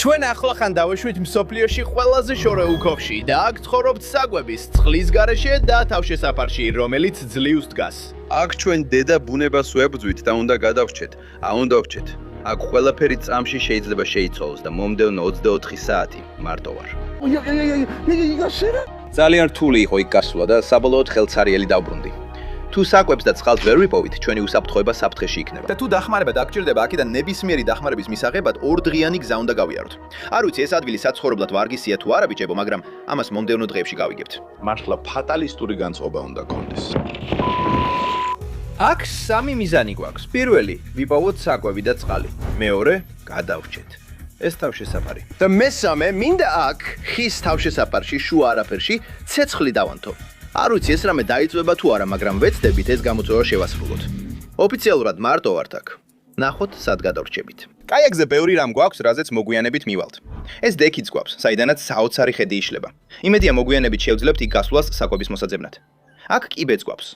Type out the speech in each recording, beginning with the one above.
ჩვენ ახლახან დავეშვით მსოფლიოში ყველაზე შორეულ ქოხში და აქ ცხოვრობთ საკვების, წყლის გარეშე და თავშესაფარში, რომელიც ძლივს დგას. აქ ჩვენ დედა ბუნებას ვებრძვით და უნდა გადავრჩეთ. უნდა ვrჩეთ. აქ ყველაფერი წამში შეიძლება შეიცვალოს და მომდევნო 24 საათი მარტო ვარ. ძალიან რთული იყო იქ გასვლა და საბოლოოდ ხელცარიელი დავბრუნდი. თუ საკვებს და წყალს ვერ ვიპოვით, ჩვენი უსაფრთხოება საფრთხეში იქნება. და თუ დახმარება დაგჭირდება, აქედან ნებისმიერი დახმარების მისაღებად 2 დღიანი გზა უნდა გავიაროთ. არ ვიცი ეს ადგილი საცხოვრებლად ვარგისია თუ არა ბიჭებო, მაგრამ ამას მომდევნო დღეებში გავიგებთ. მართლა ფატალისტური განწყობა უნდა გქონდეს. აქ 3 მიზანი გვაქვს. პირველი, ვიპოვოთ საკვები და წყალი. მეორე, გადავრჩეთ. ეს თავშესაფარი. და მესამე, მინდა აქ ხის თავშესაფარში, შუა არაფერში ცეცხლი დავანთო. არ ვიცი ეს რამე დაიწვება თუ არა, მაგრამ ვეცდებით ეს გამოწვევა შევასრულოთ. ოფიციალურად მარტო ვართ აქ. ნახოთ, სად გადავრჩებით. კაიაკზე ბევრი რამ გვაქვს, რაზეც მოგვიანებით მივალთ. ეს დექიც გვაქვს, საიდანაც საოცარი ხედი იშლება. იმედია მოგვიანებით შევძლებთ იქ გასვლას საკვების მოსაძებნად. აქ კიბეც გვაქვს.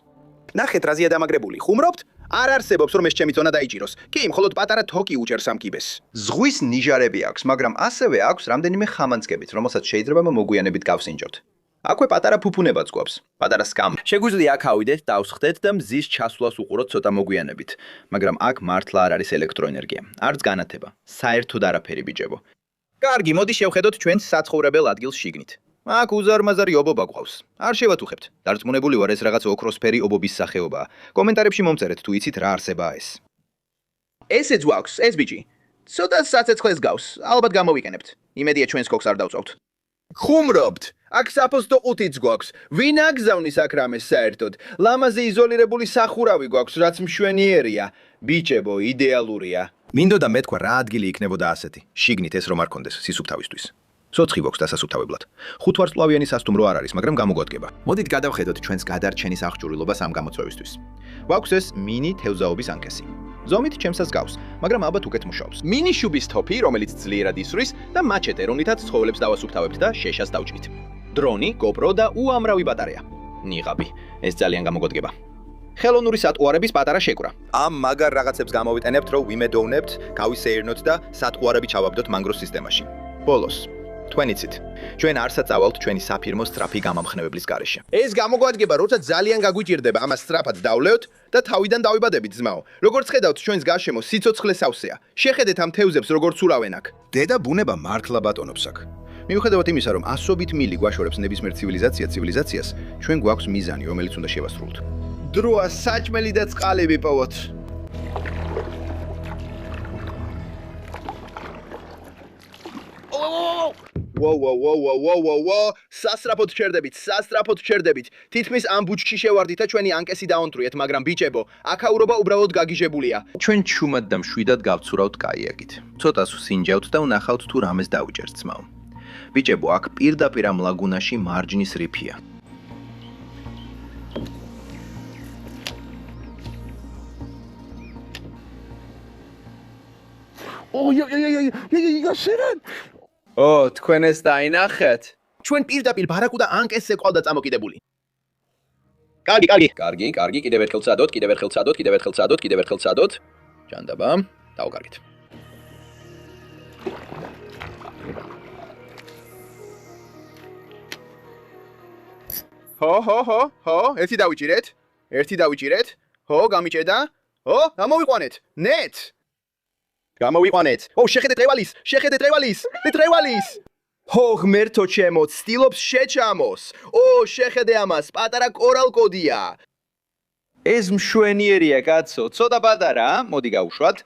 ნახეთ, რაზეა დამაგრებული. ხუმრობთ? არ არსებობს რომ ეს ჩემი ზონა დაიჭიროს. კი, მხოლოდ პატარა თოკი უჭერს ამ კიბეს. ზღვის ნიჟარები აქვს, მაგრამ ასევე აქვს რამდენიმე ხამანწკებით, რომელსაც შეიძლება მოგვიანებით გავსინჯოთ. აქვე პატარა ფუფუნებაც გვაქვს, პატარა სკამ. შეგვიძლია აქ ავიდეთ, დავსხდეთ და მზის ჩასვლას უყუროთ ცოტა მოგვიანებით, მაგრამ აქ მართლა არ არის ელექტროენერგია, არც განათება, საერთოდ არაფერი ბიჭებო. კარგი, მოდი შევხედოთ ჩვენს საცხოვრებელ ადგილს შიგნით. აქ უზარმაზარი ობობა გვყავს. არ შევატუხებთ. დარწმუნებული ვარ ეს რაღაც ოქროსფერი ობობის სახეობაა. კომენტარებში მომწერეთ თუ იცით რა არსებაა ეს. ესეც გვაქვს, ეს ბიჭი. ცოტა საცეცხლეს გავს, ალბათ გამოვიყენებთ. იმედია ჩვენს ქოქს არ დავწავთ. ხუმრობთ. აქ საფოსტო ყუთიც გვაქვს. ვინ აგზავნის აქ რამეს საერთოდ? ლამაზე იზოლირებული სახურავი გვაქვს, რაც მშვენიერია. ბიჭებო, იდეალურია. მინდოდა მეთქვა რა ადგილი იქნებოდა ასეთი. შიგნით ეს რომ არ კონდეს სისუფთავისთვის. ცოცხი გვაქვს დასასუფთავებლად. 5 ვარსკვლავიანი სასტუმრო არ არის, მაგრამ გამოგვადგება. მოდით გადავხედოთ ჩვენს გადარჩენის აღჭურვილობას ამ გამოწვევისთვის. გვაქვს ეს მინი თევზაობის ანკესი. ზომით ჩემსას გავს, მაგრამ ალბათ უკეთ მუშაობს. მინი შუბის თოფი, რომელიც ძლიერად ისვრის და მაჩეტე, რომლითაც ცხოველებს დავასუფთავებთ და შეშას დავჭრით. დრონი, GoPro და უამრავი ბატარეა. ნიღაბი, ეს ძალიან გამოგვადგება. ხელოვნური სატყუარების პატარა შეკვრა. ამ მაგარ რაღაცებს გამოვიტანებთ, რომ ვიმედოვნებთ, გავისეირნოთ და სატყუარები ჩავაბდოთ მანგროს სისტემაში. ბოლოს თქვენიცით. ჩვენ არსად წავალთ ჩვენი საფირმო სწრაფი გამამხნევებლის გარეშე. ეს გამოგვადგება, როცა ძალიან გაგვიჭირდება, ამას სწრაფად დავლევთ და თავიდან დავიბადებით ძმაო. როგორც ხედავთ, ჩვენს გარშემო სიცოცხლე სავსეა. შეხედეთ ამ თევზებს, როგორც ურავენ აქ. დედა ბუნება მართლა ბატონობს აქ. მიუხედავად იმისა, რომ ასობით მილი გვაშორებს ნებისმიერ ცივილიზაციას, ჩვენ გვაქვს მიზანი, რომელიც უნდა შევასრულოთ. დროა საჭმელი და წყალი ვიპოვოთ. ვოუ, სასტრაფოდ ჩერდებით. თითქმის ამ ბუჩქში შევარდით და ჩვენი ანკესი დაონტრიეთ, მაგრამ ბიჭებო, აქაურობა უბრალოდ გაგიჟებულია. ჩვენ ჩუმად და მშვიდად გავცურავთ კაიაკით. ცოტას ვსინჯავთ და ვნახავთ თუ რამეს დაუჭერთ ძმაო. ბიჭებო, აქ პირდაპირ ამ ლაგუნაში მარჯნის რიფია. თქვენ ეს დაინახეთ? ჩვენ პირდაპირ ბარაკუდა ანკესზე ყავდა წამოკიდებული. კარგი, კიდევ ერთხელ წადოთ. ჯანდაბა, დავკარგეთ. ჰო, ერთი დავიჭირეთ. ჰო, გამიჭედა. ჰო, გამოვიყვანეთ. ნეტ. გამოვიყვანეთ. შეხედეთ ტყევალის. ჰო, ღმერთო ჩემო, ცდილობს შეჩამოს. შეხედე ამას, პატარა კორალკოდია. ეს მშვენიერია, კაცო. ცოტა პატარა, მოდი გავუშვათ.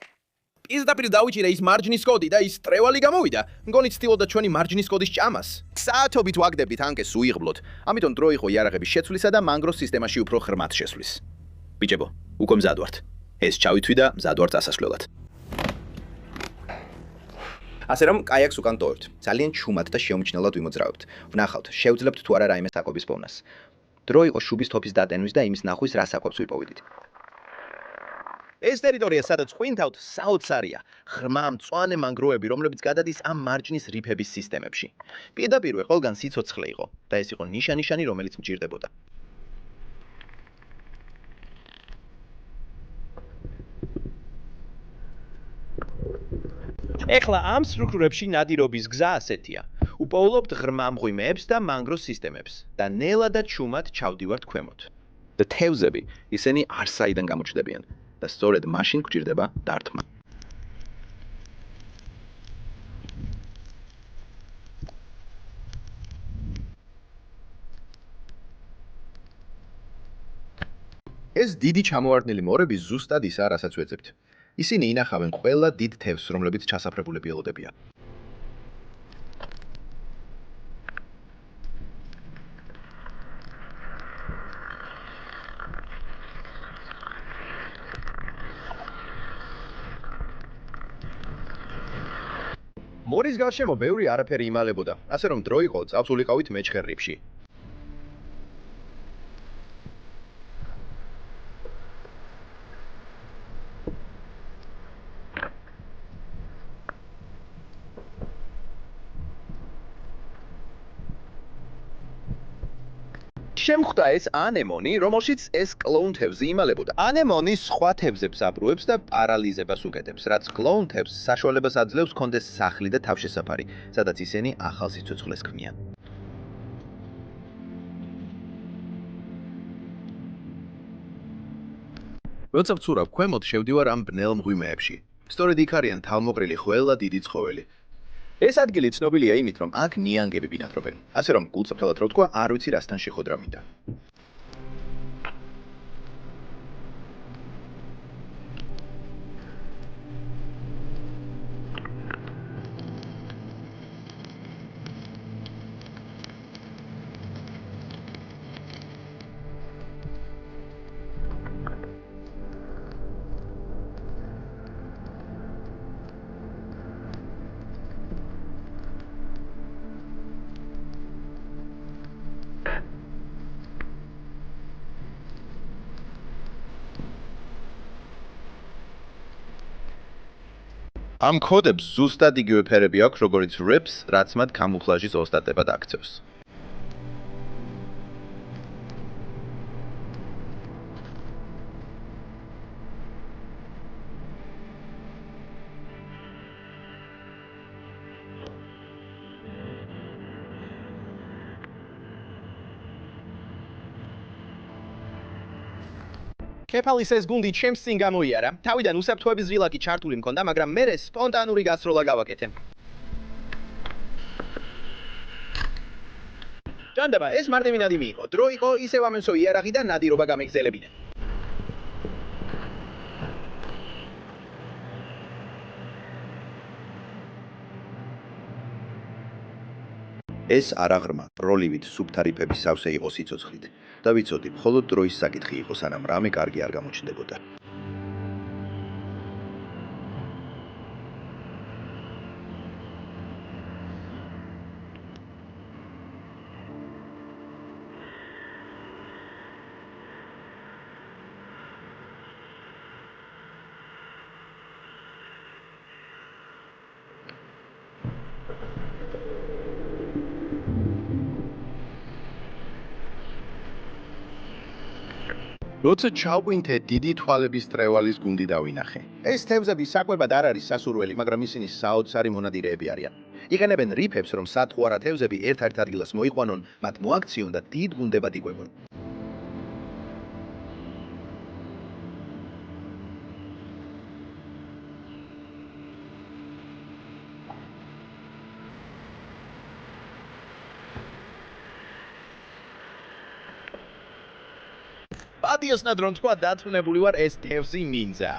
პირდაპირ დავიჭირე ის მარჯნის კოდი და ის ტრევალი გამოვიდა. მგონი ცდილობდა ჩვენი მარჯნის კოდის ჭამას. საათობით ვაგდებდით ანკეს უიღბლოთ. ამიტომ დრო იყო იარაღების შეცვლისა და მანგროს სისტემაში უფრო ხრმად შესვლის. ბიჭებო, უკვე მზად ვართ. ეს ჩავითვი და მზად ვართ ასასვლელად. ასე რომ კაიაკს უკან ტოვებთ. ძალიან ჩუმად და შეუმჩნევლად ვიმოძრავებთ. ვნახავთ, შევძლებთ თუ არა რაიმე საკვების პოვნას. დრო იყო შუბის თოფის დატენვის და იმის ნახვის რა საკვებს ვიპოვიდით. ეს ტერიტორია, სადაც ხვინთავთ, საოცარია. ღრმა მწვანე მანგროები, რომლებიც გადადის ამ მარჯნის რიფების სისტემებში. პირდაპირვე ყველგან სიცოცხლე იყო და ეს იყო ნიშანი, რომელიც მჭირდებოდა. ეხლა ამ სტრუქტურებში ნადირობის გზა ასეთია. უპოულობთ ღრმა მღვიმეებს და მანგროს სისტემებს და ნელა და ჩუმად ჩავდივართ ქვემოთ. და თევზები, ისინი არსაიდან გამოჩნდებიან და სწორედ მაშინ გვჭირდება დართმა. ეს დიდი ჩამოვარდნილი მორები ზუსტად ისაა, რასაც ვეძებთ. ისინი ინახავენ ყველა დიდ თევზს, რომლებიც ჩასაფრებულები ელოდებიან. მორის გარშემო ბევრი არაფერი იმალებოდა, ასე რომ დრო იყო, წავს ულიყავით მეჩხერ რიფში. შემხვდა ეს ანემონი, რომელშიც ეს კლოუნ თევზი იმალებოდა. ანემონი სხვა თევზებს აბრუებს და პარალიზებას უკეთებს, რაც კლოუნ თევზს საშუალებას აძლევს კონდეს სახლი და თავშესაფარი, სადაც ისინი ახალ სიცოცხლეს ქმნიან. როცა ვცურავ ქვემოთ, შევდივარ ამ ბნელ მღვიმეებში. სწორედ იქ არიან თავმოყრილი ყველა დიდი ცხოველი. ეს ადგილი ცნობილია იმით, რომ აქ ნიანგები ბინადრობენ. ასე რომ გულწრფელად რო ვთქვა, არ ვიცი რასთან შეხვედრა მინდა. ამ კოდებს ზუსტად იგივე ფერები აქვს, როგორც rips, რაც მათ კამუფლაჟის ოსტატებად აქცევს. კეფალის ეს გუნდი ჩემს წინ გამოიარა. თავიდან უსაფრთხოების ღილაკი ჩართული მქონდა, მაგრამ მე სპონტანური გასროლა გავაკეთე. ჭანდება, ეს მარტივი ნადიმი იყო. დრო იყო, ისევ ამენსო იარაღი და ნადირობა გამეგზელებინა. ეს არაღრმა, პროლივით სუფთა რიფების სავსე იყო სიცოცხლით. და ვიცოდი, მხოლოდ დროის საკითხი იყო, სანამ რამე კარგი არ გამოჩნდებოდა. როცა ჩავყვინთე, დიდი თვალების ტრევალის გუნდი დავინახე. ეს თევზები საკვებად არ არის სასურველი, მაგრამ ისინი საოცარი მონადირეები არიან. იყენებენ რიფებს, რომ სათხოვარა თევზები ერთ-ერთ ადგილას მოიყვანონ, მათ მოაქციონ და დიდ გუნდებად იკვებონ. პატიოსნად რომ თქვა, დათუნებული ვარ, ეს თევზი მინძა.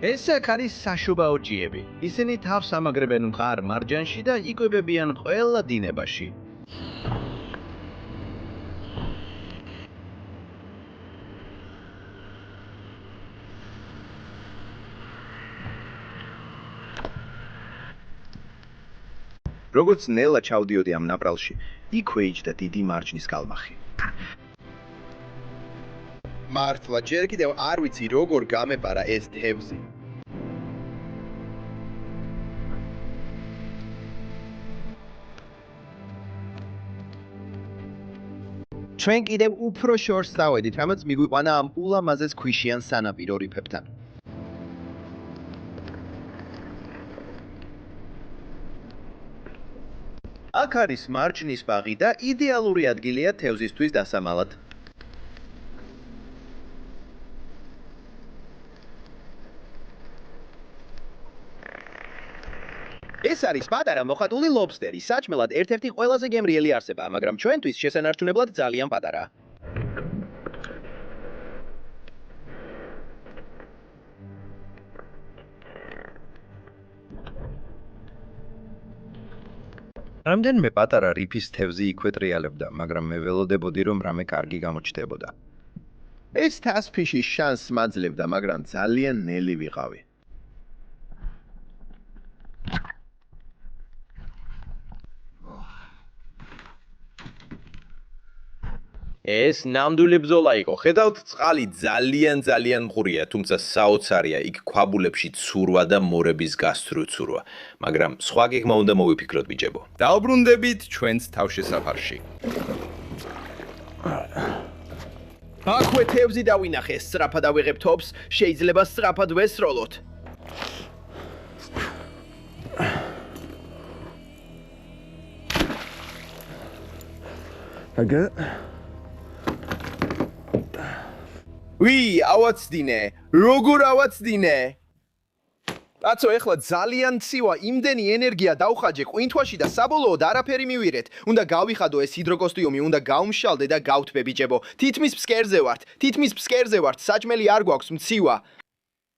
ეს აქ არის საშობაო ჯიები. ისინი თავს ამაგრებენ მყარ მარჯანში და იკვებებიან ყველა დინებაში. როგორც ნელა ჩავდიოდი ამ ნაპრალში, იქვე იჯდა დიდი მარჯნის კალმახი. მართლა, ჯერ კიდევ არ ვიცი როგორ გამეპარა ეს თევზი. ჩვენ კიდევ უფრო შორს დავედით, რამაც მიგვიყვანა ამ ულამაზეს ქვიშიან სანაპირო რიფებთან. აქ არის მარჯნის ბაღი და იდეალური ადგილია თევზისთვის დასამალად. ეს არის პატარა მოხატული ლობსტერი, საჭმელად ერთ-ერთი ყველაზე გემრიელი არსება, მაგრამ ჩვენთვის შესანარჩუნებლად ძალიან პატარაა. რამდენიმე პატარა რიფის თევზი იქვე ტრიალებდა, მაგრამ მე ველოდებოდი, რომ რამე კარგი გამოჩნდებოდა. ეს თასფიში შანსს მაძლევდა, მაგრამ ძალიან ნელი ვიყავი. ეს ნამდვილი ბრძოლა იყო. ხედავთ, წყალი ძალიან მღვრია, თუმცა საოცარია, იქ ქვაბულებში ცურვა და მორების გასწრუ ცურვა. მაგრამ სხვა გეგმა უნდა მოვიფიქროთ, ბიჭებო. დაუბრუნდებით ჩვენს თავშესაფარში. აქვე თევზი დავინახე, სწრაფად ავიღებ თოფს, შეიძლება სწრაფად ვესროლოთ. აგა ვი, ავაცდინე, როგორ ავაცდინე? კაცო, ეხლა ძალიან ცივა, იმდენი ენერგია დავხაჯე ყვინთვაში და საბოლოოდ არაფერი მივირეთ. უნდა გავიხადო ეს ჰიდროკოსტიუმი, უნდა გავმშალდე და გავთბე, ბიჭებო. თითქმის ფსკერზე ვართ, საჭმელი არ გვაქვს, მცივა.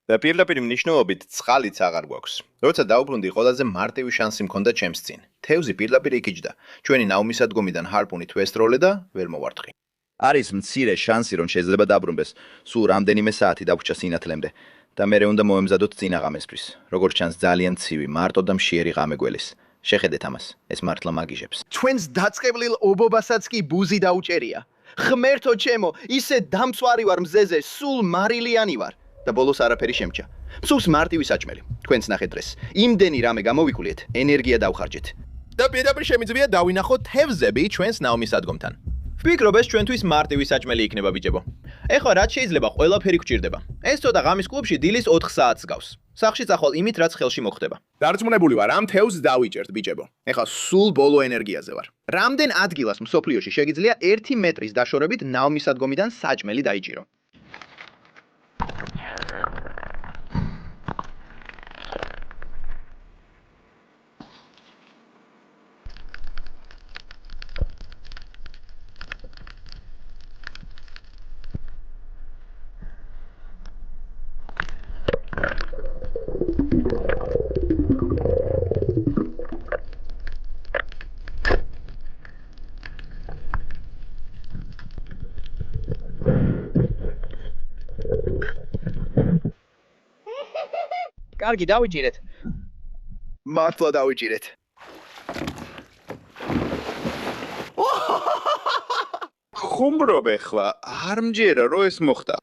და პირდაპირ მნიშვნელობით წყალიც აღარ გვაქვს. როცა დაუბრუნდი, ყველაზე მარტივი შანსი მქონდა ჩემს წინ. თევზი პირდაპირ იქიჯდა. ჩვენი ნაუმისადგომიდან ჰარპუნით ვესროლე და ვერ მოვარტყი. არის მცირე შანსი, რომ შეიძლება დაბრუნდეს. სულ რამდენიმე საათი დაგვრჩა სინათლემდე და მე უნდა მოემზადოთ წინა ღამესთვის. როგორც ჩანს, ძალიან ცივი, მარტო და მშიერი ღამე გველის. შეხედეთ ამას, ეს მართლა მაგიჟებს. ჩვენს დაწყევლილ ობობასაც კი ბუზი დაუჭერია. ღმერთო ჩემო, ისე დამცვარი ვარ მზეზე, სულ მარილიანი ვარ და ბოლოს არაფერი შემჭა. მსუს მარტივი საჭმელი. თქვენც ნახეთ დღეს. იმდენი რამე გამოვიკულიეთ, ენერგია დავხარჯეთ. და პირდაპირ შემიძლია დავინახოთ თევზები ჩვენს ნაუმისადგომთან. ვფიქრობ, ეს ჩვენთვის მარტივი საჭმელი იქნება, ბიჭებო. ეხლა რაც შეიძლება ყველაფერი გვჭირდება. ეს ცოტა ღამის კლუბში დილის 4 საათს გავს. სახლში წახვალ იმით, რაც ხელში მოხდება. დარწმუნებული ვარ, ამ თევზს დავიჭერთ, ბიჭებო. ეხლა სულ ბოლო ენერგიაზე ვარ. რამდენ ადგილას მსოფლიოში შეგიძლია 1 მეტრის დაშორებით ნაუმისადგომიდან საჭმელი დაიჭირო? კარგი, დავიჭირეთ. მართლა დავიჭირეთ. ხუმრობ ეხლა, არ მჯერა, რომ ეს მოხდა.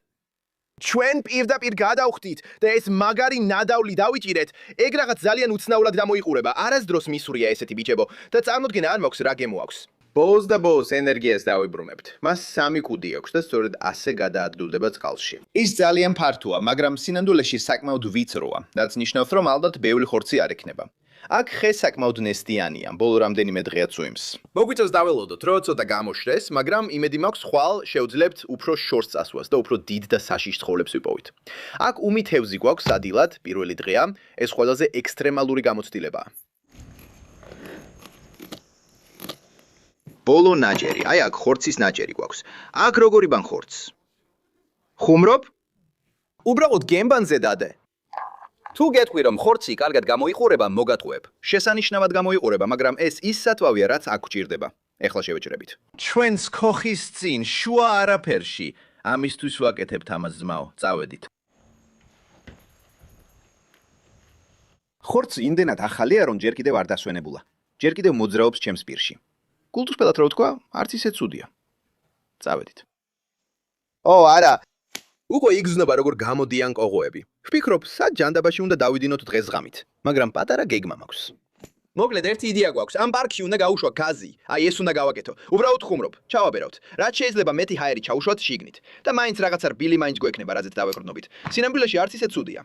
ჩვენ პირდაპირ გადავხდით და ეს მაგარი ნადავლი დავიჭირეთ. ეგ რაღაც ძალიან უცნაურად გამოიყურება. არასდროს მისვრია ესეთი ბიჭებო და წარმოდგენა არ მაქვს რა გემო აქვს. ბოლოს და ბოლოს ენერგიას დავიბრუნებთ. მას 3 კუდი აქვს და სწორედ ასე გადაადგილდება წყალში. ის ძალიან ფართოა, მაგრამ სინამდვილეში საკმაოდ ვიწროა, რაც ნიშნავს, რომ ალბათ ბევრი ხორცი არ ექნება. აქ ხე საკმაოდ ნესტიანია, ბოლო რამდენიმე დღეაც უიმს. მოგვიწევს დაველოდოთ, რომ ცოტა გამოშრეს, მაგრამ იმედი მაქვს, ხვალ შევძლებთ უფრო შორს წასვლას და უფრო დიდ და საშიშ ცხოველებს ვიპოვით. აქ უმი თევზი გვაქვს ადილად, პირველი დღეა, ეს ყველაზე ექსტრემალური გამოცდილებაა. ბოლო ნაჭერი, აი აქ ხორცის ნაჭერი გვაქვს. აქ როგორი ბან ხორცს? ხუმრობ? უბრალოდ გემბანზე დადე. თუ გეტყვი რომ ხორცი კარგად გამოიყურება, მოგატყუებ. შესანიშნავად გამოიყურება, მაგრამ ეს ის სათვალია, რაც აქ გვჭირდება. ეხლა შევეჭრებით. ჩვენს ქოხის წინ, შუა არაფერში. ამისთვის ვაკეთებთ ამას, ძმაო, წავედით. ხორცი იმდენად ახალია, რომ ჯერ კიდევ არ დასვენებულა. ჯერ კიდევ მოძრაობს ჩემს პირში. კულტურსპელად რო ვთქვა, არც ისე ცუდია. წავედით. არა. უკვე იგრძნობა როგორ გამოდიან კოღოები. ვფიქრობ, სად ჯანდაბაში უნდა დავიდინოთ დღეს ღამით, მაგრამ პატარა გეგმა მაქვს. მოკლედ ერთი იდეა გვაქვს. ამ პარკში უნდა გაუშვა გაზი. აი ეს უნდა გავაკეთო. უბრალოდ ხუმრობ, ჩავაბერავთ. რაც შეიძლება მეტი ჰაერი ჩავუშვათ შიგნით და მაინც რაღაცა რბილი მაინც გვექნება, რაზეც დავეყრდნობით. სინამდვილეში არც ისე ცუდია.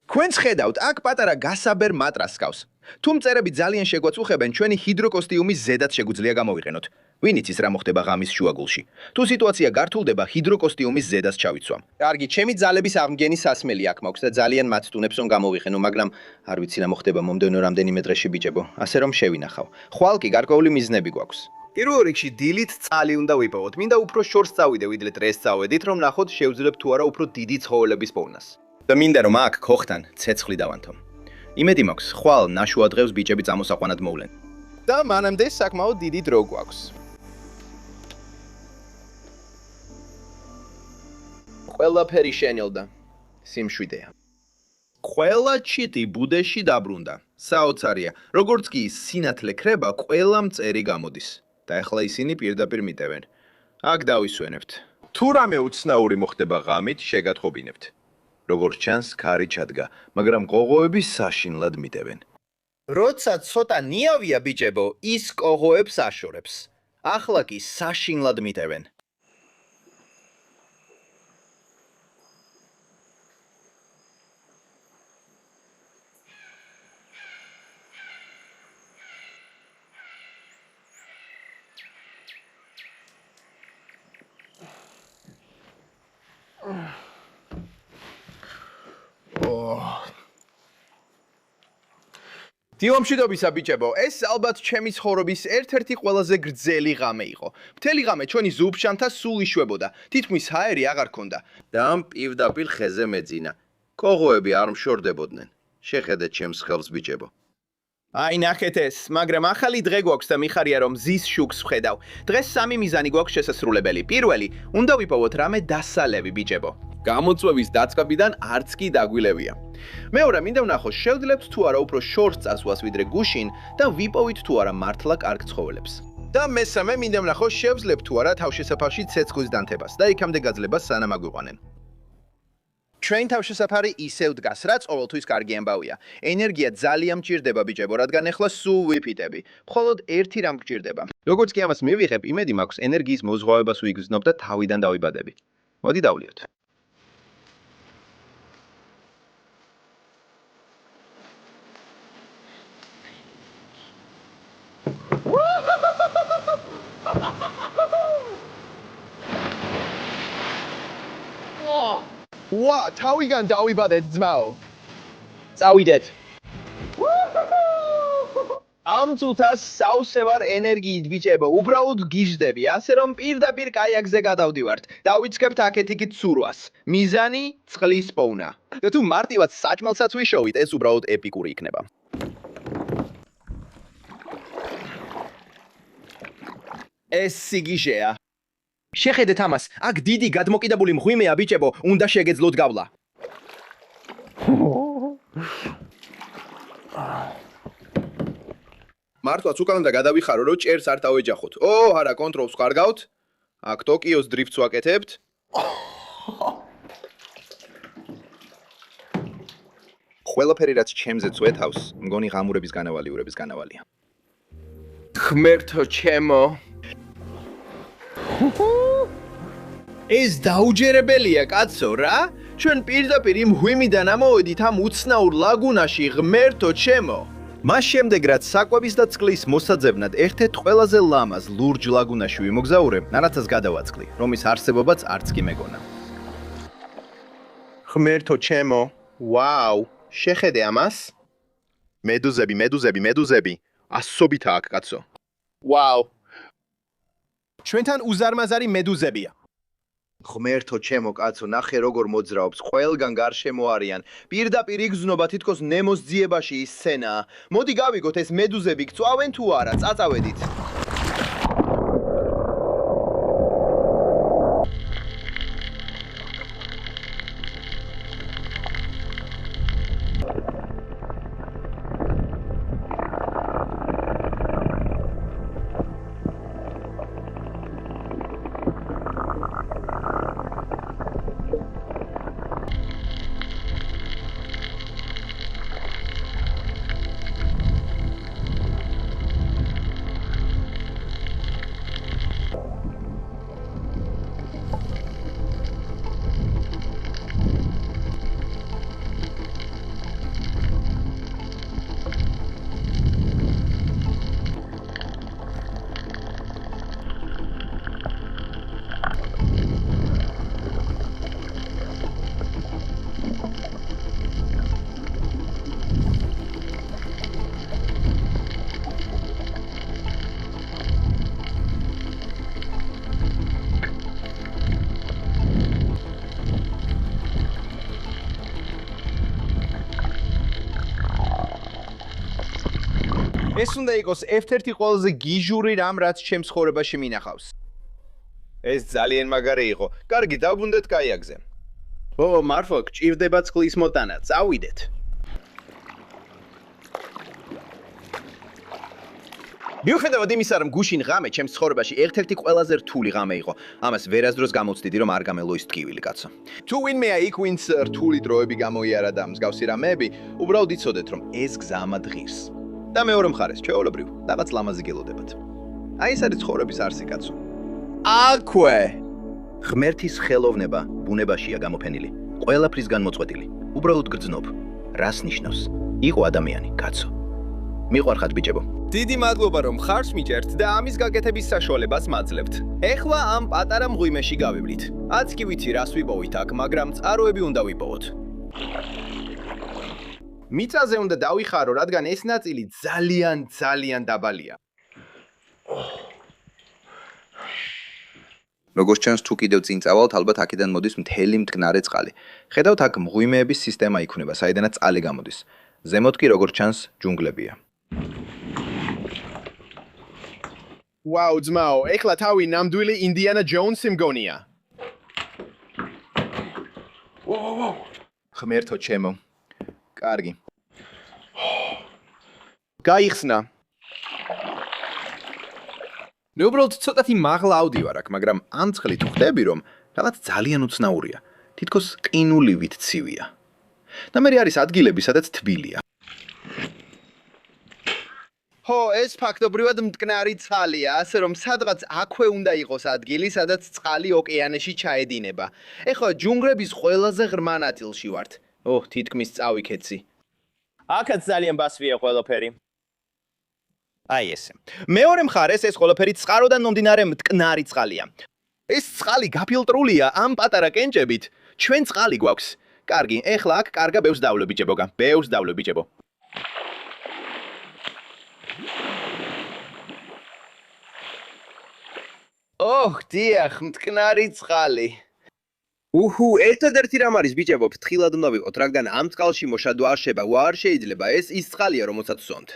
ქვენც ხედავთ, აქ პატარა გასაბერ მატრასს გავს. თუ მწერები ძალიან შეგვაწუხებენ, ჩვენი ჰიდროკოსტიუმის ზედაც შეგვიძლია გამოვიყენოთ. ვინ იცის რა მოხდება ღამის შუაგულში. თუ სიტუაცია გართულდება, ჰიდროკოსტიუმის ზედას ჩავიცვამ. კარგი, ჩემი ძალების აღმგენის სასმელი აქ მაქვს და ძალიან მათწუნებს რომ გამოვიყენო, მაგრამ არ ვიცი რა მოხდება მომდევნო რამდენიმე დღეში ბიჭებო. ასე რომ შევინახავ. ხვალ კი გარკვეული მიზნები გვაქვს. პირველ რიგში დილით წალი უნდა ვიპოვოთ. მინდა უფრო შორს წავიდე, ვიდრე დღეს წავედით, რომ ნახოთ შევძლებთ თუ არა უფრო დიდი ცხოველების პოვნას. და მინდა რომ აქ ქოხთან ცეცხლი დავანთო. იმედი მაქვს, ხვალ ნაშუა დღეს ბიჭები წამოსაყვანად მოვლენ. და მანამდე საკმაოდ დიდი დრო გვაქვს. ყველაფერი შენელდა. სიმშვიდეა. ყველა ჩიტი ბუდეში დაბრუნდა. საოცარია. როგორც კი სინათლე ქრება, ყველა მწერი გამოდის. და ახლა ისინი პირდაპირ მიტევენ. აქ დავისვენებთ. თუ რამე უცნაური მოხდება ღამით, შეგათხოვინებთ. როგორც ჩანს, ქარი ჩადგა, მაგრამ ყოღოები საშინლად მიტევენ. როცა ცოტა ნიავია ბიჭებო, ის ყოღოებს აშორებს. ახლა კი საშინლად მიტევენ. დილომშვიდობისა ბიჭებო, ეს ალბათ ჩემი ცხოვრების ერთ-ერთი ყველაზე გრძელი ღამე იყო. მთელი ღამე ჩვენი ზუბშანთა სულ იშვებოდა, თითქმის ჰაერი აღარ ქონდა და ამ პირდაპირ ხეზე მეძინა. ყოღოები არ მშორდებოდნენ. შეხედეთ ჩემს ხელს ბიჭებო. აი ნახეთ ეს, მაგრამ ახალი დღე გვაქვს და მიხარია რომ ზის შუქს ვხედავ. დღეს სამი მიზანი გვაქვს შესასრულებელი. პირველი, უნდა ვიპოვოთ რამე დასალევი ბიჭებო. გამოწვევის დაწყებიდან არც კი დაგვილევია. მეორე, მინდა ვნახოთ, შევძლებთ თუ არა უფრო შორს წასვლას ვიდრე გუშინ და ვიპოვით თუ არა მართლა კარგ ცხოველებს. და მესამე, მინდა ვნახოთ, შევძლებთ თუ არა თავშესაფარში ცეცხლის დანთებას და იქამდე გაძლებას სანამ აგვიყვანენ. ჩვენ თავშესაფარი ისევ დგას, რაც ყოველთვის კარგი ამბავია. ენერგია ძალიან მჭირდება ბიჭებო, რადგან ახლა სულ ვიფიტები. მხოლოდ ერთი რამ გჭირდება. როგორც კი ამას მივიღებ, იმედი მაქვს ენერგიის მოზღვავებას ვიგრძნობ და თავიდან დავიბადები. მოდი დავლიოთ. ვა, თავიდან დავიბადეთ ძმაო. წავიდეთ. ამ წუთას სავსე ვარ ენერგიით ბიჭებო, უბრალოდ გიждები, ასე რომ პირდაპირ კაიაკზე გადავდივართ. დავიწყებთ აქეთ იქით ცურვას. მიზანი წყლის პოვნა. და თუ მარტივად საჭმელსაც ვიშოვით, ეს უბრალოდ ეპიკური იქნება. ეს სიგიჟეა. შეხედეთ ამას, აქ დიდი გადმოკიდებული მღვიმეა ბიჭებო, უნდა შეგეძლოთ გავლა. მართლაც უკან უნდა გადავიხარო, რომ ჭერს არ დავეჯახოთ. არა, კონტროლს ვყარგავთ. აქ ტოკიოს დრიფტს ვაკეთებთ. ყველაფერი რაც ჩემზე წვეთავს, მგონი ღამურების განავალიურების განავალია. ღმერთო ჩემო. ეს დაუჯერებელია კაცო რა? ჩვენ პირდაპირ იმ მღვიმიდან ამოვედით ამ უცნაურ ლაგუნაში, ღმერთო ჩემო. მას შემდეგ რაც საკვების და წყლის მოსაძებნად ერთ-ერთ ყველაზე ლამაზ ლურჯ ლაგუნაში ვიმოგზაურე, არათას გადავაწყლი, რომის არსებობაც არც კი მეგონა. ღმერთო ჩემო, ვაუ, შეხედე ამას? მედუზები. ასობით აქ კაცო. ვაუ. ჩვენთან უზარმაზარი მედუზებია. ღმერთო ჩემო კაცო, ნახე როგორ მოძრაობს, ყველგან გარშემო არიან. პირდაპირ იგრძნობა თითქოს ნემოს ძიებაში ის სცენაა. მოდი გავიგოთ ეს მედუზები გწვავენ თუ არა, წაწავედით. ეს უნდა იყოს ერთ-ერთი ყველაზე გიჟური რამ, რაც ჩემს ცხოვრებაში მინახავს. ეს ძალიან მაგარი იყო. კარგი, დავბრუნდეთ კაიაკზე. ო, მარფო, გჭირდება წყლის მოტანა. წავიდეთ. მიუხედავად იმისა, რომ გუშინ ღამე ჩემს ცხოვრებაში ერთ-ერთი ყველაზე რთული ღამე იყო, ამას ვერასდროს გამოვცდიდი, რომ არ გამელოის ტკივილი კაცო. თუ ვინმე იქ ვინც რთული დროები გამოიარა და მსგავსი რამეები, უბრალოდ იცოდეთ, რომ ეს გზა ამად ღირს. და მეორე მხარეს, ჩვეულებრივ, რაღაც ლამაზი გელოდებათ. აი ეს არის ცხოვრების არსი კაცო. აქვე ღმერთის ხელოვნება ბუნებაშია გამოფენილი. ყველაფრისგან მოწყვეტილი. უბრალოდ გრძნობ. რას ნიშნავს? იყო ადამიანი, კაცო. მიყვარხართ ბიჭებო. დიდი მადლობა რომ ხარს მიჭერთ და ამის გაკეთების საშუალებას მაძლევთ. ეხლა ამ პატარა მღვიმეში გავივლით. აც კი ვიცი რას ვიპოვით აქ, მაგრამ წყაროები უნდა ვიპოვოთ. მიწაზე უნდა დავიხარო, რადგან ეს ნაწილი ძალიან დაბალია. როგორც ჩანს, თუ კიდევ წინ წავალთ, ალბათ აქედან მოდის მთელი მტკნარი წყალი. ხედავთ, აქ მღვიმეების სისტემა იქნება, საიდანაც წყალი გამოდის. ზემოთ კი როგორც ჩანს, ჯუნგლებია. ვაუ, ძმაო, ეხლა თავი ნამდვილი ინდიანა ჯოუნსი მგონია. ღმერთო ჩემო. კარგი. გაიხსნა. მე უბრალოდ ცოტათი მაღლა ავდივარ აქ, მაგრამ ამ წყლით ხვდები, რომ რაღაც ძალიან უცნაურია. თითქოს ყინულივით ცივია. და მე არის ადგილები, სადაც თბილია. ხო, ეს ფაქტობრივად მტკნარი წყალია, ასე რომ სადღაც აქვე უნდა იყოს ადგილი, სადაც წყალი ოკეანეში ჩაედინება. ეხლა ჯუნგლების ყველაზე ღრმა ნაწილში ვართ. თითქმის წავიქეცი. აქაც ძალიან ბასვია ყველაფერი. აი ესე. მეორე მხარეს ეს ყველაფერი წყაროდან მომდინარე მტკნარი წყალია. ეს წყალი გაფილტრულია ამ პატარა კენჭებით. ჩვენ წყალი გვაქვს. კარგი, ეხლა აქ კარგა ბევრს დავლები ჯებოგა. ბევრს დავლები ჯებო. დიახ, მტკნარი წყალი. ერთადერთი რამ არის ბიჭებო, ფრთხილად უნდა ვიყოთ, რადგან ამ წყალში მოშადვა არ შევა, არ შეიძლება, ეს ის წყალია, რომელსაც ვსვამთ.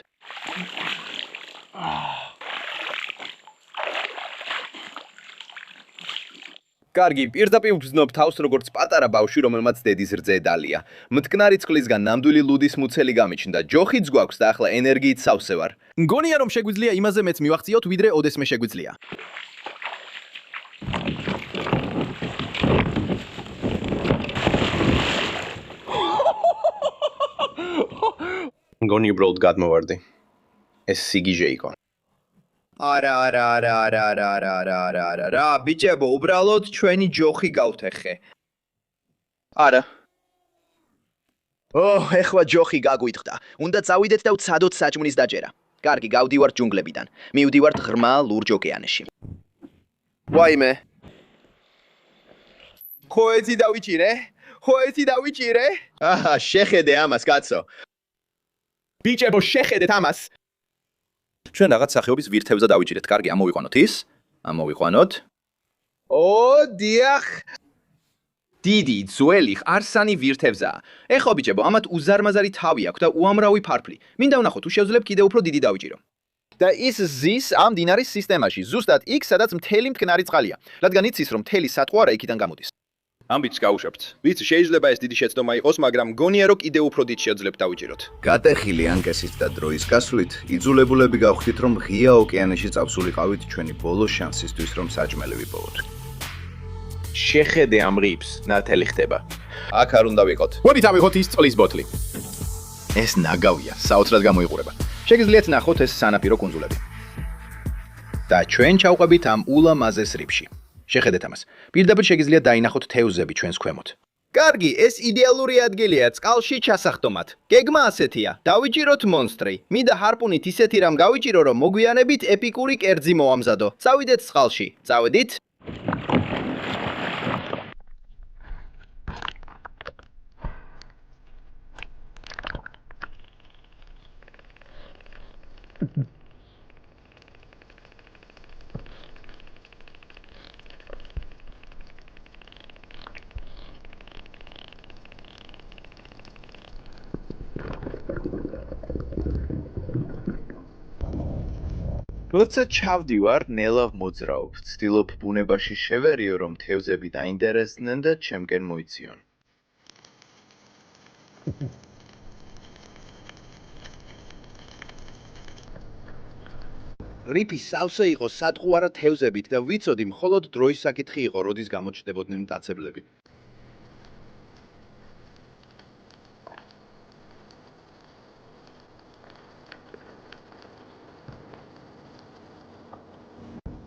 კარგი, პირდაპირ ვგრძნობ თავს, როგორც პატარა ბავშვი, რომელმაც დედის რძე დალია. მტკნარი წყლისგან ნამდვილი ლუდის მუცელი გამიჩნდა. ჯოხიც გვაქვს და ახლა ენერგიით სავსე ვარ. მგონია რომ შეგვიძლია იმაზე მეც მივახციოთ, ვიდრე ოდესმე შეგვიძლია. მგონი უბრალოდ გადმოვარდი. ეს სიგიჟე იყო. არა, ბიჭებო, უბრალოდ ჩვენი ჯოხი გავთეხე. არა. ეხლა ჯოხი გაგვითხრდა. უნდა წავიდეთ და ვცადოთ საჭმლის დაჭერა. კარგი, გავდივართ ჯუნგლებიდან. მივდივართ ღრმა ლურჯ ოკეანეში. ვაიმე. ხო ეთი დავიჭირე? შეხედე ამას, კაცო. ბიჭებო, შეხედეთ ამას. ჩვენ რაღაც სახეობის ვირთებზე დავიჭირეთ. კარგი, ამოვიყვანოთ ის. ამოვიყვანოთ. დიახ. დიდი, ძველი, ყარსანი ვირთებზაა. ეხლა ბიჭებო, ამათ უზარმაზარი თავი აქვს და უამრავი ფარფლი. მინდა ვნახოთ, თუ შევძლებ კიდევ უფრო დიდი დავიჭირო. და ის ზის ამ დინარის სისტემაში, ზუსტად იქ, სადაც მთელი მტკნარი წყალია, რადგან იცის, რომ მთელი სატყვა იქიდან გამოდის. ამბიც გავუშვებთ. ვიცი, შეიძლება ეს დიდი შეცდომა იყოს, მაგრამ მგონია, რომ კიდევ უფრო დიდ შეძლებთ დავიჭიროთ. გატეხილი ანკესით და დროის გასვლით, იძულებულები გავხდით, რომ ღია ოკეანეში წავსულიყავით ჩვენი ბოლო შანსისთვის, რომ საჭმელი ვიპოვოთ. შეხედე ამ რიფს, ნათელი ხდება. აქ არ უნდა ვიყოთ. მოდით ავიღოთ ის წყლის ბოთლი. ეს ნაგავია, საოცრად გამოიყურება. შეგიძლიათ ნახოთ ეს სანაპირო კუნძულები. და ჩვენ ჩავყვებით ამ ულამაზეს რიფში. შეხედეთ ამას. პირდაპირ შეგიძლიათ დაინახოთ თევზები ჩვენს ქვემოთ. კარგი, ეს იდეალური ადგილია წყალში ჩასახტომად. გეგმა ასეთია. დავიჭიროთ მონსტრი. მინდა ჰარპუნით ისეთი რამ გავიჭირო, რომ მოგვიანებით ეპიკური კერძი მოამზადო. წავიდეთ წყალში. წავედით? როცა ჩავდივარ, ნელა მოძრაობ. ვცდილობ ბუნებაში შევერიო, რომ თევზები დაინტერესდნენ და ჩემკენ მოიციონ. რიფი სავსე იყო სატყუარა თევზებით და ვიცოდი მხოლოდ დროის საკითხი იყო, როდის გამოჩნდებოდნენ მტაცებლები.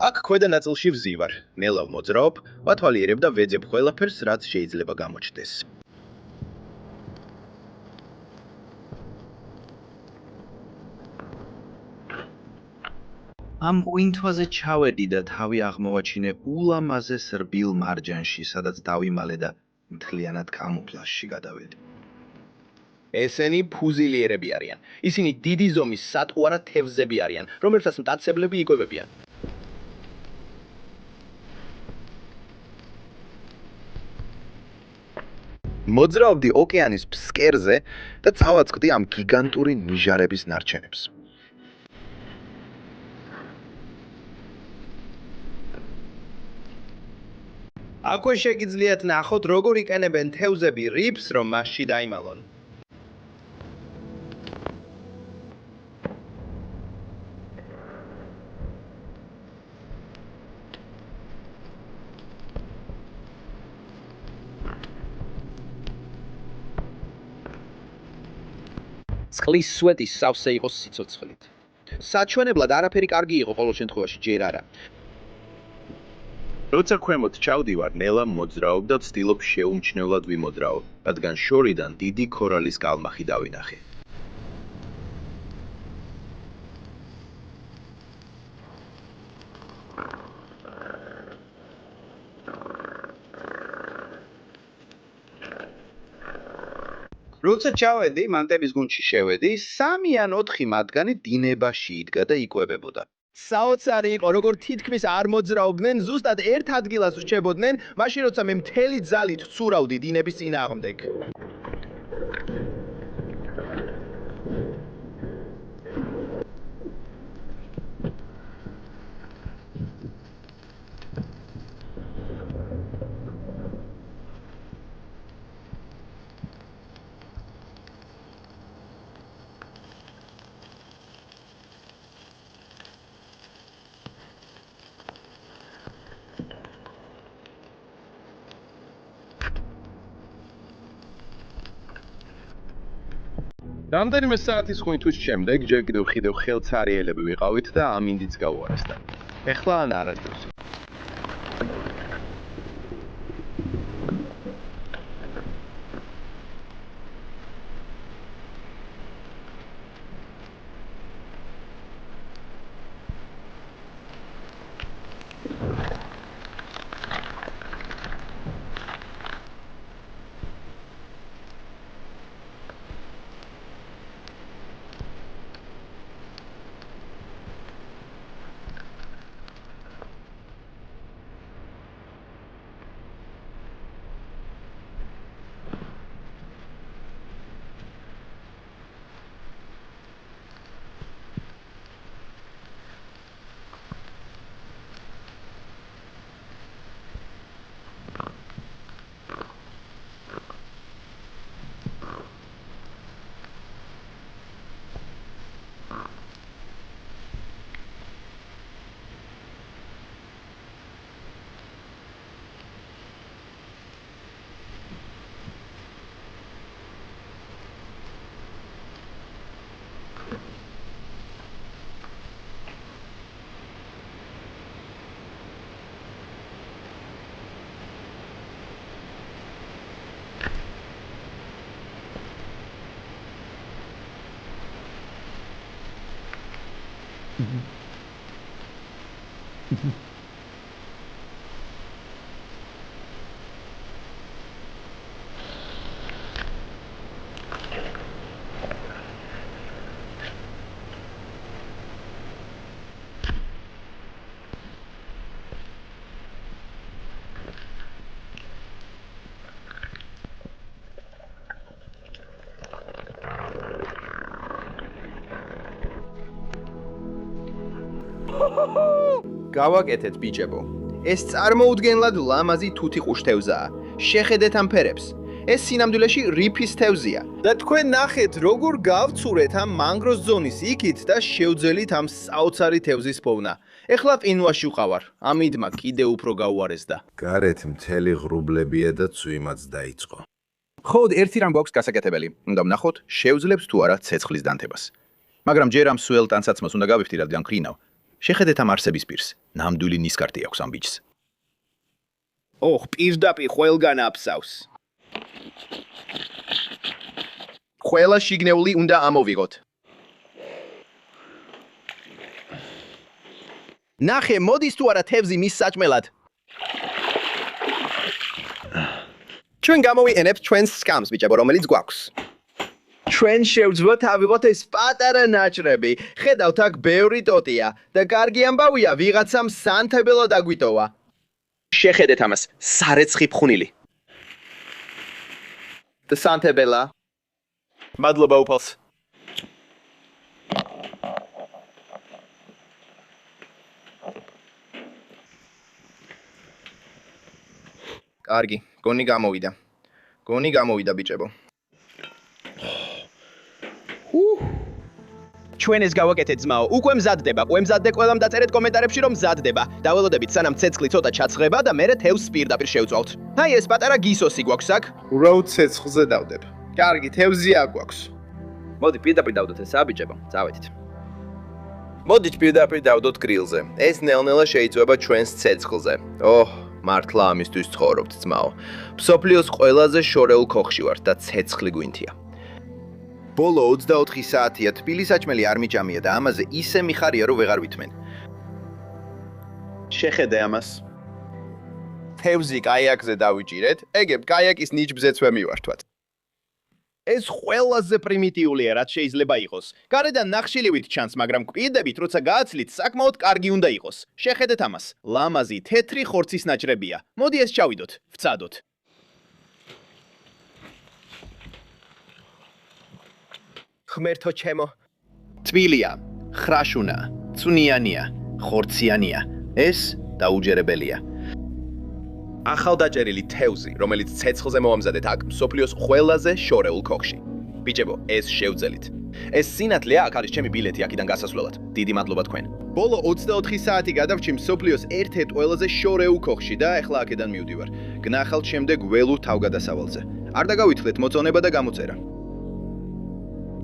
აქ ქვედა ნაწილში ვზივარ, ნელა მოძრაობ, ვათვალიერებ და ვეძებ ყველაფერს, რაც შეიძლება გამოჩნდეს. ამ ყვინთვაზე ჩავედი და თავი აღმოვაჩინე ულამაზეს რბილ მარჯანში, სადაც დავიმალე და მთლიანად კამუფლაჟში გადავედი. ესენი ფუზილიერები არიან. ისინი დიდი ზომის სატყუარა თევზები არიან, რომელთაც მტაცებლები იკვებებიან. მოძრაობდი ოკეანის ფსკერზე და წავაწყდი ამ გიგანტური ნიჟარების ნარჩენებს. აქვე შეგიძლიათ ნახოთ, როგორ იყენებენ თევზები რიფს, რომ მასში დაიმალონ. წყლის სვეტი სავსე იყო სიცოცხლით. საჩვენებლად არაფერი კარგი იყო ყოველ შემთხვევაში, ჯერ არა. როცა ქვემოთ ჩავდივარ, ნელა მოძრაობ და ვცდილობ შეუმჩნევლად ვიმოძრაო, რადგან შორიდან დიდი ქორალის კალმახი დავინახე. როცა ჩავედი, მანტების გუნდში შევედი, 3 ან 4 მათგანი დინებაში იდგა და იკვებებოდა. საოცარი იყო, როგორ თითქმის არ მოძრაობდნენ, ზუსტად ერთ ადგილას რჩებოდნენ, მაშინ როცა მე მთელი ძალით ვცურავდი დინების წინააღმდეგ. რამდენიმე საათის ხვინთვის შემდეგ ჯერ კიდევ ხელცარიელები ვიყავით და ამინდიც გავუარესდა. ეხლა ან არა დროზე. გავაკეთეთ ბიჭებო. ეს წარმოუდგენლად ლამაზი თუთი ყუშთევზაა. შეხედეთ ამ ფერებს. ეს სინამდვილეში რიფის თევზია. და თქვენ ნახეთ, როგორ გავცურეთ ამ მანგროს ზონის იქით და შევძელით ამ საოცარი თევზის პოვნა. ეხლა ყინვაში ვყავარ. ამიდმა კიდე უფრო გაუარესდა. გარეთ მთელი ღრუბლებია და წვიმაც დაიწყო. ხოდ ერთი რამ გვაქვს გასაკეთებელი. უნდა ვნახოთ, შევძლებს თუ არა ცეცხლის დანთებას. მაგრამ ჯერ ამ სუელ ტანსაცმელს უნდა გავიხდი, რადგან ყრინავ. შეხედეთ ამ არსების პირს. ნამდვილი ნისკარტი აქვს ამ ბიჭს. ოხ, პირდაპირ ყველგან აფსავს. ყველა შიგნეული უნდა ამოვიღოთ. ნახე, მოდის თუ არა თევზი მის საჭმელად. ჩვენ გამოვიყენებთ ჩვენს სკამს, ბიჭებო, რომელიც გვაქვს. ჩვენ შევძლებთ ავიღოთ ეს პატარა ნაჭრები. ხედავთ, აქ ბევრი ტოტია და კარგი ამბავია, ვიღაცამ სანთებელო დაგვიტოვა. შეხედეთ ამას, სარეცხი ფხვნილი. და სანთებელა. მადლობა უფალს. კარგი, გონი გამოვიდა ბიჭებო. ჩვენ ეს გავაკეთეთ ძმაო, უკვე მზადდება, მზადდე ყველამ დაწერეთ კომენტარებში რომ მზადდება. დაველოდებით სანამ ცეცხლი ცოტა ჩაცხრება და მერე თევზს პირდაპირ შევწვალთ. აი ეს პატარა გისოსი გვაქვს აქ. უბრალოდ ცეცხლზე დავდებ. კარგი, თევზი აქ გვაქვს. მოდი პირდაპირ დავდოთ ესაა ბიჭებო, წავედით. მოდით პირდაპირ დავდოთ გრილზე. ეს ნელ-ნელა შეიწვება ჩვენს ცეცხლზე. ოჰ, მართლა ამისთვის ცხოვრობთ ძმაო. მსოფლიოს ყველაზე შორეულ ქოხში ვართ და ცეცხლი გვინთია. ბოლო 24 საათია თბილი საჭმელი არ მიჭამია და ამაზე ისე მიხარია რომ ვეღარ ვითმენ. შეხედე ამას. თევზი კაიაკზე დავიჭირეთ, ეგებ კაიაკის ნიჭბზეც ვემივართვათ. ეს ყველაზე პრიმიტიულია, რაც შეიძლება იყოს. გარედან ნახშირივით ჩანს, მაგრამ კვირდებით, როცა გააცლით, საკმაოდ კარგი უნდა იყოს. შეხედეთ ამას. ლამაზი თეთრი ხორცის ნაჭრებია. მოდი ეს ჩავიდოთ, ვცადოთ. ხმერთო ჩემო. თბილია, ხრაშუნა, წვნიანია, ხორციანია. ეს დაუჯერებელია. ახალდაჭერილი თევზი, რომელიც ცეცხლზე მოვამზადეთ აქ, მსოფლიოს ყველაზე შორეულ ქოხში. ბიჭებო, ეს შევძელით. ეს სინათლე აქ არის ჩემი ბილეთი აქედან გასასვლელად. დიდი მადლობა თქვენ. ბოლო 24 საათი გადავრჩი მსოფლიოს ერთ-ერთ ყველაზე შორეულ ქოხში და ახლა აქედან მივდივარ. გნახავთ შემდეგ ველურ თავგადასავალზე. არ დაგავითვლეთ მოწონება და გამოწერა.